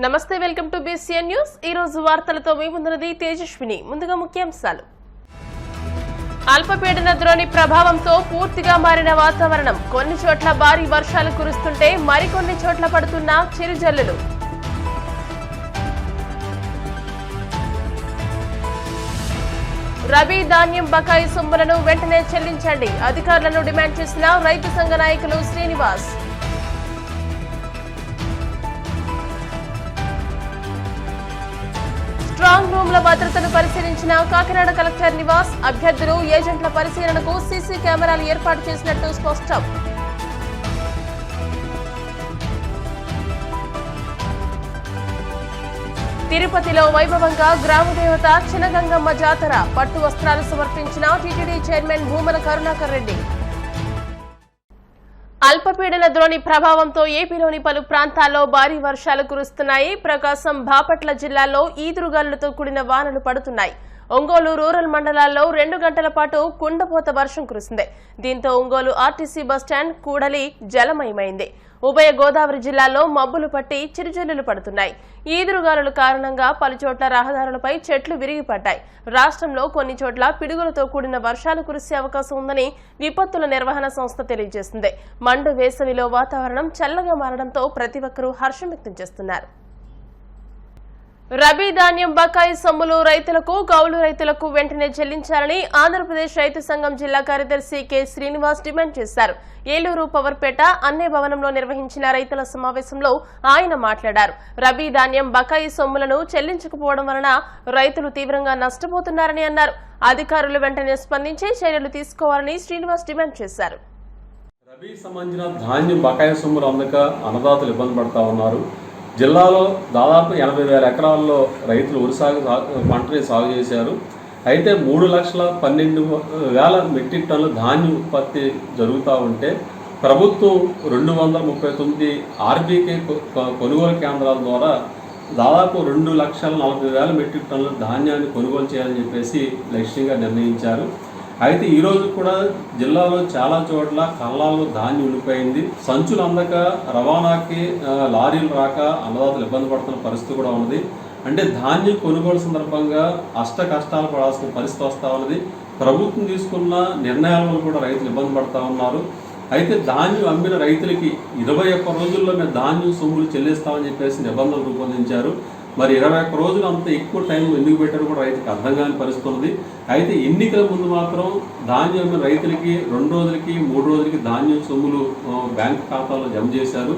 నమస్తే, welcome to BCN news. ఈ రోజు వార్తలతో మీ ముందున్నది తేజస్విని. ముందుగా ముఖ్యాంశాలు. అల్పపీడన ద్రోణి ప్రభావంతో పూర్తిగా మారిన వాతావరణం. కొన్ని చోట్ల భారీ వర్షాలు కురుస్తుంటే మరికొన్ని చోట్ల పడుతున్న చిరుజల్లులు. రబీ ధాన్యం బకాయి సొమ్ములను వెంటనే చెల్లించండి. అధికారులను డిమాండ్ చేసిన రైతు సంఘ నాయకులు శ్రీనివాస్. స్ట్రాంగ్ రూమ్ల భద్రతను పరిశీలించిన కాకినాడ కలెక్టర్ నివాస్. అభ్యర్థులు, ఏజెంట్ల పరిశీలనకు సీసీ కెమెరాలు ఏర్పాటు చేసినట్టు స్పష్టం. తిరుపతిలో వైభవంగా గ్రామదేవత చినగంగమ్మ జాతర. పట్టు వస్త్రాలు సమర్పించిన టీటీడీ చైర్మన్ భూమన కరుణాకర్ రెడ్డి. అల్పపీడన ద్రోణి ప్రభావంతో ఏపీలోని పలు ప్రాంతాల్లో భారీ వర్షాలు కురుస్తున్నాయి. ప్రకాశం, బాపట్ల జిల్లాల్లో ఈదురుగాలులతో కూడిన వానలు పడుతున్నాయి. ఒంగోలు రూరల్ మండలాల్లో 2 గంటల పాటు కుండపోత వర్షం కురిసింది. దీంతో ఒంగోలు ఆర్టీసీ బస్టాండ్ కూడలి జలమయమైంది. ఉభయ గోదావరి జిల్లాల్లో మబ్బులు పట్టి చిరుజల్లులు పడుతున్నాయి. ఈదురుగాలుల కారణంగా పలుచోట్ల రహదారులపై చెట్లు విరిగిపడ్డాయి. రాష్ట్రంలో కొన్ని చోట్ల పిడుగులతో కూడిన వర్షాలు కురిసే అవకాశం ఉందని విపత్తుల నిర్వహణ సంస్థ తెలియజేసింది. మండు వేసవిలో వాతావరణం చల్లగా మారడంతో ప్రతి ఒక్కరూ హర్షం వ్యక్తం చేస్తున్నారు. రబీ ధాన్యం బకాయి సొమ్ములు రైతులకు, కౌలు రైతులకు వెంటనే చెల్లించాలని ఆంధ్రప్రదేశ్ రైతు సంఘం జిల్లా కార్యదర్శి కె శ్రీనివాస్ డిమాండ్ చేశారు. ఏలూరు పవర్పేట అన్నే భవనంలో నిర్వహించిన రైతుల సమావేశంలో ఆయన మాట్లాడారు. రబీ ధాన్యం బకాయి సొమ్ములను చెల్లించకపోవడం వలన రైతులు తీవ్రంగా నష్టపోతున్నారని అన్నారు. అధికారులు వెంటనే స్పందించి చర్యలు తీసుకోవాలని శ్రీనివాస్ డిమాండ్ చేశారు. రబీ సంబంధించిన ధాన్యం బకాయి సొమ్ములు అందక అన్నదాతలు ఇబ్బంది పడతా ఉన్నారు. జిల్లాలో దాదాపు 80,000 ఎకరాల్లో రైతులు వరి పంటని సాగు చేశారు. అయితే 3,12,000 మెట్రిక్ టన్నుల ధాన్యం ఉత్పత్తి జరుగుతూ ఉంటే ప్రభుత్వం 239 ఆర్బీకే కొనుగోలు కేంద్రాల ద్వారా దాదాపు 2,40,000 మెట్రిక్ టన్నుల ధాన్యాన్ని కొనుగోలు చేయాలని చెప్పేసి లక్ష్యంగా నిర్ణయించారు. అయితే ఈరోజు కూడా జిల్లాలో చాలా చోట్ల కళ్ళాల్లో ధాన్యం ఉండిపోయింది. సంచులు అందక రవాణాకి లారీలు రాక అన్నదాతలు ఇబ్బంది పడుతున్న పరిస్థితి కూడా ఉన్నది. అంటే ధాన్యం కొనుగోలు సందర్భంగా కష్టాలు పడాల్సిన పరిస్థితి వస్తూ ఉన్నది. ప్రభుత్వం తీసుకున్న నిర్ణయాల వల్ల కూడా రైతులు ఇబ్బంది పడుతూ ఉన్నారు. అయితే ధాన్యం అమ్మిన రైతులకి 21 రోజుల్లో మేము ధాన్యం సొమ్ములు చెల్లిస్తామని చెప్పేసి నిబంధనలు రూపొందించారు. మరి 21 రోజులు అంత ఎక్కువ టైం ఎందుకు పెట్టారు కూడా రైతుకి అర్థం కాని పరిస్థితి ఉంది. అయితే ఎన్నికల ముందు మాత్రం ధాన్యం రైతులకి 2 రోజులకి 3 రోజులకి ధాన్యం సొమ్ములు బ్యాంక్ ఖాతాలో జమ చేశారు.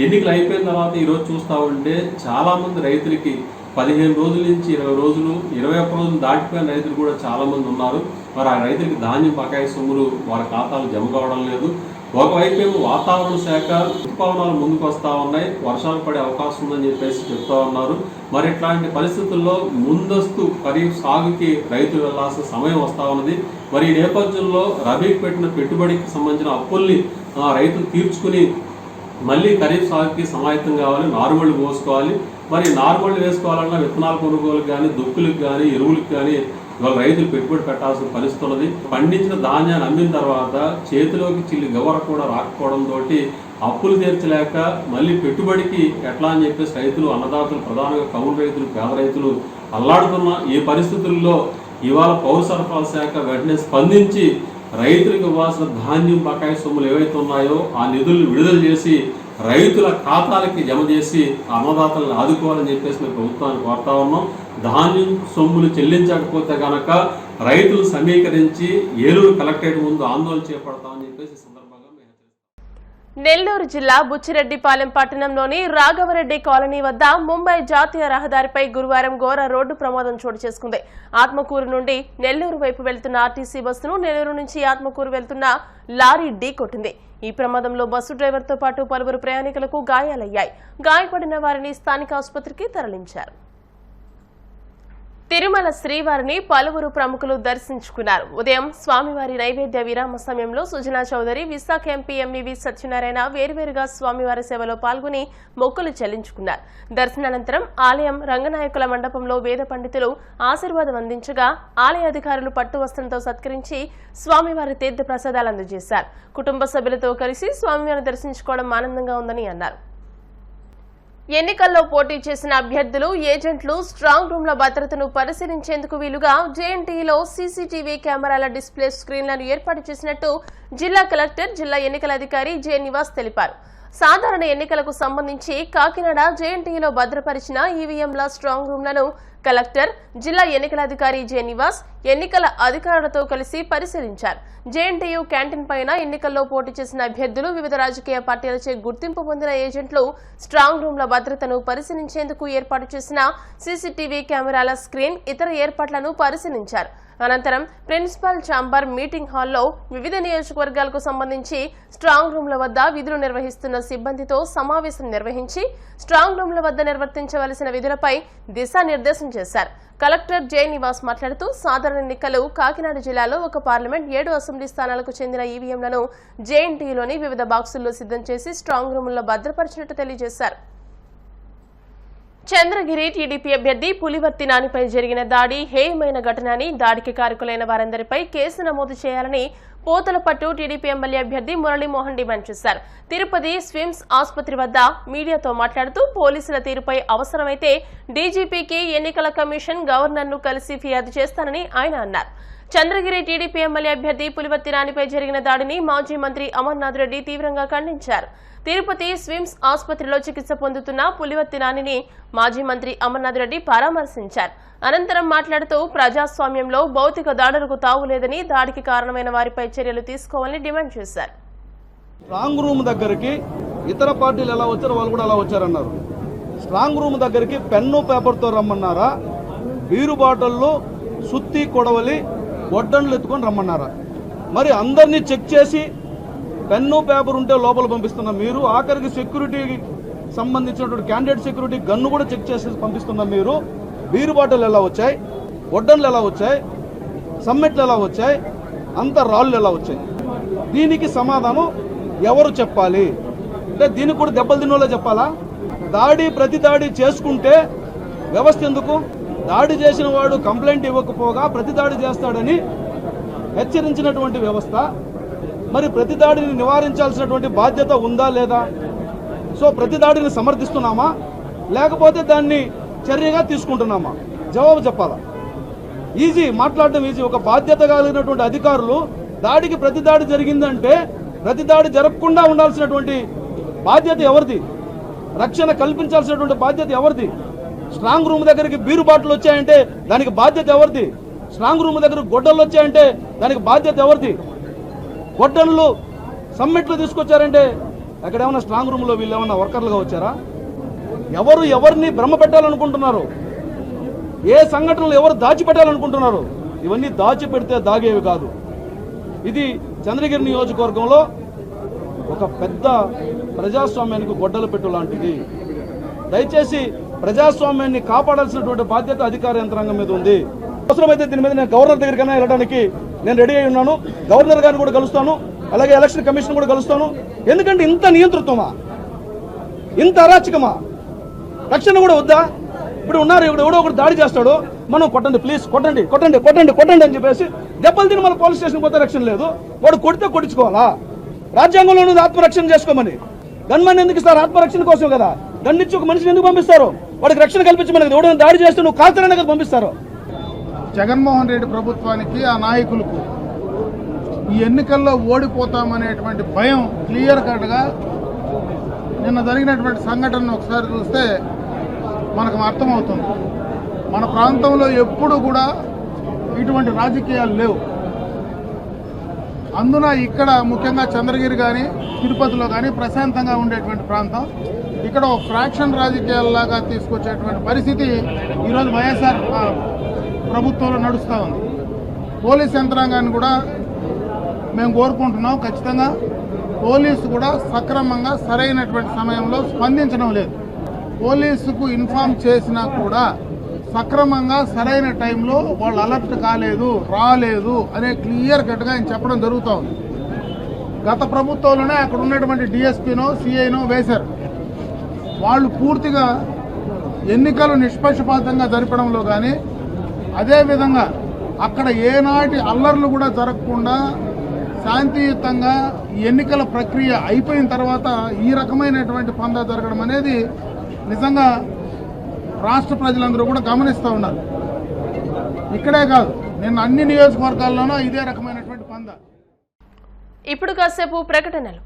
ఎన్నికలు అయిపోయిన తర్వాత ఈరోజు చూస్తూ ఉంటే చాలామంది రైతులకి 15 రోజుల నుంచి 20 రోజులు 21 రోజులు దాటిపోయిన రైతులు కూడా చాలామంది ఉన్నారు. మరి ఆ రైతులకి ధాన్యం బకాయి సొమ్ములు వారి ఖాతాలు జమ కావడం లేదు. ఒకవైపు వాతావరణ శాఖ ఋతుపవనాలు ముందుకు వస్తూ ఉన్నాయి, వర్షాలు పడే అవకాశం ఉందని చెప్పేసి చెప్తా ఉన్నారు. మరి ఇట్లాంటి పరిస్థితుల్లో ముందస్తు ఖరీఫ్ సాగుకి రైతులు వెళ్లాల్సిన సమయం వస్తూ ఉన్నది. మరి ఈ నేపథ్యంలో రబీకి పెట్టిన పెట్టుబడికి సంబంధించిన అప్పుల్ని రైతులు తీర్చుకుని మళ్ళీ ఖరీఫ్ సాగుకి సమాయత్తం కావాలి, నారుమళ్ళు పోసుకోవాలి. మరి నారుమళ్ళు వేసుకోవాలన్నా విత్తనాల కొనుగోలుకు కానీ, దుక్కులకు కానీ, ఎరువులకు కానీ ఇవాళ రైతులు పెట్టుబడి పెట్టాల్సిన పరిస్థితి ఉన్నది. పండించిన ధాన్యాన్ని అమ్మిన తర్వాత చేతిలోకి చిల్లి గవర కూడా రాకపోవడంతో అప్పులు తీర్చలేక మళ్ళీ పెట్టుబడికి ఎట్లా అని చెప్పేసి రైతులు, అన్నదాతలు, ప్రధానంగా కౌలు రైతులు, పేద రైతులు అల్లాడుతున్న ఈ పరిస్థితుల్లో ఇవాళ పౌర సరఫరాల శాఖ వెంటనే స్పందించి రైతులకు ఇవ్వాల్సిన ధాన్యం బకాయి సొమ్ములు ఏవైతే ఉన్నాయో ఆ నిధులను విడుదల చేసి రైతుల ఖాతాలకి జమ చేసి అన్నదాతలను ఆదుకోవాలని చెప్పేసి మేము ప్రభుత్వాన్ని కోరుతా ఉన్నాం. ధాన్యం సొమ్ములు చెల్లించకపోతే కనుక రైతులు సమీకరించి ఏలూరు కలెక్టరేట్ ముందు ఆందోళన చేపడతామని చెప్పేసి సందర్భంగా నెల్లూరు జిల్లా బుచ్చిరెడ్డిపాలెం పట్టణంలోని రాఘవరెడ్డి కాలనీ వద్ద ముంబై జాతీయ రహదారిపై గురువారం ఘోర రోడ్డు ప్రమాదం చోటు చేసుకుంది. ఆత్మకూరు నుండి నెల్లూరు వైపు వెళ్తున్న ఆర్టీసీ బస్సును నెల్లూరు నుంచి ఆత్మకూరు వెళ్తున్న లారీ ఢీకొట్టింది. ఈ ప్రమాదంలో బస్సు డ్రైవర్తో పాటు పలువురు ప్రయాణికులకు గాయాలయ్యాయి. గాయపడిన వారిని స్థానిక ఆసుపత్రికి తరలించారు. తిరుమల శ్రీవారిని పలువురు ప్రముఖులు దర్శించుకున్నారు. ఉదయం స్వామివారి నైవేద్య విరామ సమయంలో సుజనా చౌదరి, విశాఖ ఎంపీ ఎంఈవి సత్యనారాయణ వేర్వేరుగా స్వామివారి సేవలో పాల్గొని మొక్కులు చెల్లించుకున్నారు. దర్శనానంతరం ఆలయం రంగనాయకుల మండపంలో వేద పండితులు ఆశీర్వాదం అందించగా ఆలయ అధికారులు పట్టు వస్త్రంతో సత్కరించి స్వామివారి తీర్థ ప్రసాదాలు అందజేశారు. కుటుంబ సభ్యులతో కలిసి స్వామివారిని దర్శించుకోవడం ఆనందంగా ఉందని అన్నారు. ఎన్నికల్లో పోటీ చేసిన అభ్యర్థులు ఏజెంట్లు స్ట్రాంగ్ రూమ్ల భద్రతను పరిశీలించేందుకు వీలుగా జేఎన్టీలో సీసీటీవీ కెమెరాల డిస్ప్లే స్క్రీన్లను ఏర్పాటు చేసినట్టు జిల్లా కలెక్టర్ జిల్లా ఎన్నికల అధికారి జె నివాస్ తెలిపారు. సాధారణ ఎన్నికలకు సంబంధించి కాకినాడ జేఎన్టీలో భద్రపరిచిన ఈవీఎంల స్ట్రాంగ్ రూమ్లను కలెక్టర్ జిల్లా ఎన్నికల అధికారి జె నివాస్ ఎన్నికల అధికారులతో కలిసి పరిశీలించారు. జేఎన్టీయూ క్యాంటీన్ పైన ఎన్నికల్లో పోటీ చేసిన అభ్యర్థులు వివిధ రాజకీయ పార్టీలచే గుర్తింపు పొందిన ఏజెంట్లు స్ట్రాంగ్ రూమ్ల భద్రతను పరిశీలించేందుకు ఏర్పాటు చేసిన సీసీటీవీ కెమెరాల స్క్రీన్ ఇతర ఏర్పాట్లను పరిశీలించారు. అనంతరం ప్రిన్సిపల్ ఛాంబర్ మీటింగ్ హాల్లో వివిధ నియోజకవర్గాలకు సంబంధించి స్ట్రాంగ్ రూమ్ల వద్ద విధులు నిర్వహిస్తున్న సిబ్బందితో సమావేశం నిర్వహించి స్ట్రాంగ్ రూమ్ల వద్ద నిర్వర్తించవలసిన విధులపై దిశానిర్దేశం చేశారు. కలెక్టర్ జె నివాస్ మాట్లాడుతూ సాధారణ ఎన్నికలు కాకినాడ జిల్లాలో ఒక పార్లమెంట్ 7 అసెంబ్లీ స్థానాలకు చెందిన ఈవీఎంలను జేఎన్టీలోని వివిధ బాక్సుల్లో సిద్ధం చేసి స్ట్రాంగ్ రూముల్లో భద్రపరిచినట్టు తెలియజేశారు. చంద్రగిరి టీడీపీ అభ్యర్థి పులివర్తి నానిపై జరిగిన దాడి హేయమైన ఘటన అని, దాడికి కారకులైన వారందరిపై కేసు నమోదు చేయాలని పోతలపట్టు టీడీపీ ఎమ్మెల్యే అభ్యర్థి మురళీమోహన్ డిమాండ్ చేశారు. తిరుపతి స్విమ్స్ ఆసుపత్రి వద్ద మీడియాతో మాట్లాడుతూ పోలీసుల తీరుపై అవసరమైతే డీజీపీకి ఎన్నికల కమిషన్ గవర్నర్ను కలిసి ఫిర్యాదు చేస్తానని ఆయన అన్నారు. చంద్రగిరి టీడీపీ ఎమ్మెల్యే అభ్యర్థి పులివర్తి నానిపై జరిగిన దాడిని మాజీ మంత్రి అమర్నాథ్ రెడ్డి తీవ్రంగా ఖండించారు. తిరుపతి స్విమ్స్ ఆసుపత్రిలో చికిత్స పొందుతున్న పులివర్తి నానిని మాజీ మంత్రి అమర్నాథ్ రెడ్డి పరామర్శించారు. అనంతరం మాట్లాడుతూ ప్రజాస్వామ్యంలో భౌతిక దాడులకు తావులేదని, దాడికి కారణమైన వారిపై చర్యలు తీసుకోవాలని డిమాండ్ చేశారు. స్ట్రాంగ్ రూమ్ దగ్గరికి ఇతర పార్టీలు ఎలా వచ్చారో వాళ్ళు కూడా అలా వచ్చారన్నారు. స్ట్రాంగ్ రూమ్ దగ్గరికి పెన్ను పేపర్తో రమ్మన్నారా, బీరు బాటిల్లో సుత్తి కొడవలి గొడ్డన్లు ఎత్తుకొని రమ్మన్నారా? మరి అందరినీ చెక్ చేసి పెన్ను పేపర్ ఉంటే లోపల పంపిస్తున్న మీరు, ఆఖరికి సెక్యూరిటీకి సంబంధించినటువంటి క్యాండిడేట్ సెక్యూరిటీ గన్ను కూడా చెక్ చేసి పంపిస్తున్న మీరు, బీరు బాటిల్ ఎలా వచ్చాయి, గొడ్డన్లు ఎలా వచ్చాయి, సమ్మెట్లు ఎలా వచ్చాయి, అంత రాళ్ళు ఎలా వచ్చాయి? దీనికి సమాధానం ఎవరు చెప్పాలి? అంటే దీనికి కూడా దెబ్బలు తిన్నోళ్ళే చెప్పాలా? ప్రతి దాడి చేసుకుంటే వ్యవస్థ ఎందుకు? దాడి చేసిన వాడు కంప్లైంట్ ఇవ్వకపోగా ప్రతి దాడి చేస్తాడని హెచ్చరించినటువంటి వ్యవస్థ, మరి ప్రతి దాడిని నివారించాల్సినటువంటి బాధ్యత ఉందా లేదా? సో ప్రతి దాడిని సమర్థిస్తున్నామా లేకపోతే దాన్ని చర్యగా తీసుకుంటున్నామా? జవాబు చెప్పాలా? ఈజీ, మాట్లాడడం ఈజీ. ఒక బాధ్యత కలిగినటువంటి అధికారులు దాడికి ప్రతి దాడి జరిగిందంటే ప్రతి దాడి జరగకుండా ఉండాల్సినటువంటి బాధ్యత ఎవరిది? రక్షణ కల్పించాల్సినటువంటి బాధ్యత ఎవరిది? స్ట్రాంగ్ రూమ్ దగ్గరికి బీరు బాటిల్ వచ్చాయంటే దానికి బాధ్యత ఎవరిది? స్ట్రాంగ్ రూమ్ దగ్గర గొడ్డలు వచ్చాయంటే దానికి బాధ్యత ఎవరిది? గొడ్డళ్ళు సమ్మెట్లు తీసుకొచ్చారంటే అక్కడ ఏమన్నా స్ట్రాంగ్ రూమ్లో వీళ్ళు ఏమన్నా వర్కర్లుగా వచ్చారా? ఎవరిని భ్రమ పెట్టాలనుకుంటున్నారు? ఏ సంఘటనలు ఎవరు దాచిపెట్టాలనుకుంటున్నారు? ఇవన్నీ దాచిపెడితే దాగేవి కాదు. ఇది చంద్రగిరి నియోజకవర్గంలో ఒక పెద్ద ప్రజాస్వామ్యానికి గొడ్డలు పెట్టు లాంటిది. దయచేసి ప్రజాస్వామ్యాన్ని కాపాడాల్సినటువంటి బాధ్యత అధికార యంత్రాంగం మీద ఉంది. అవసరమైతే దీని మీద నేను గవర్నర్ దగ్గరికైనా వెళ్ళడానికి నేను రెడీ అయి ఉన్నాను. గవర్నర్ గారిని కూడా కలుస్తాను, అలాగే ఎలక్షన్ కమిషన్ కూడా కలుస్తాను. ఎందుకంటే ఇంత నియంతృత్వమా, ఇంత అరాచకమా? రక్షణ కూడా వద్దా? ఇప్పుడు ఉన్నారు, ఎవడో ఒకటి దాడి చేస్తాడు, మనం కొట్టండి ప్లీజ్, కొట్టండి కొట్టండి కొట్టండి కొట్టండి అని చెప్పేసి దెబ్బలు తిని మన పోలీస్ స్టేషన్ పోతే రక్షణ లేదు. వాడు కొడితే కొట్టించుకోవాలా? రాజ్యాంగంలో ఉంది ఆత్మరక్షణ చేసుకోమని. గన్మన్ ఎందుకు ఇస్తారు? ఆత్మరక్షణ కోసం కదా. గన్నిచ్చి ఒక మనిషిని ఎందుకు పంపిస్తారు? వాడికి రక్షణ కల్పించమని. ఎవడైనా దాడి చేస్తే నువ్వు కాల్తారనే కదా పంపిస్తారు. జగన్మోహన్ రెడ్డి ప్రభుత్వానికి, ఆ నాయకులకు ఈ ఎన్నికల్లో ఓడిపోతామనేటువంటి భయం క్లియర్ కట్గా నిన్న జరిగినటువంటి సంఘటనను ఒకసారి చూస్తే మనకు అర్థమవుతుంది. మన ప్రాంతంలో ఎప్పుడు కూడా ఇటువంటి రాజకీయాలు లేవు. అందున ఇక్కడ ముఖ్యంగా చంద్రగిరి కానీ తిరుపతిలో కానీ ప్రశాంతంగా ఉండేటువంటి ప్రాంతం. ఇక్కడ ఒక ఫ్రాక్షన్ రాజకీయాలలాగా తీసుకొచ్చేటువంటి పరిస్థితి ఈరోజు వైఎస్ఆర్ ప్రభుత్వంలో నడుస్తూ ఉంది. పోలీస్ యంత్రాంగాన్ని కూడా మేము కోరుకుంటున్నాం, ఖచ్చితంగా పోలీసు కూడా సక్రమంగా సరైనటువంటి సమయంలో స్పందించడం లేదు. పోలీసుకు ఇన్ఫార్మ్ చేసినా కూడా సక్రమంగా సరైన టైంలో వాళ్ళు అలర్ట్ కాలేదు, రాలేదు అనే క్లియర్ కట్గా ఆయన చెప్పడం జరుగుతూ ఉంది. గత ప్రభుత్వంలోనే అక్కడ ఉన్నటువంటి డిఎస్పీనో సిఐనో వేశారు. వాళ్ళు పూర్తిగా ఎన్నికలు నిష్పక్షపాతంగా జరపడంలో కానీ, అదేవిధంగా అక్కడ ఏనాటి అల్లర్లు కూడా జరగకుండా శాంతియుతంగా ఎన్నికల ప్రక్రియ అయిపోయిన తర్వాత ఈ రకమైనటువంటి పందా జరగడం అనేది నిజంగా రాష్ట్ర ప్రజలందరూ కూడా గమనిస్తూ ఉన్నారు. ఇక్కడే కాదు, నిన్న అన్ని నియోజకవర్గాల్లోనూ ఇదే రకమైనటువంటి పంద. ఇప్పుడు కాసేపు ప్రకటనలు.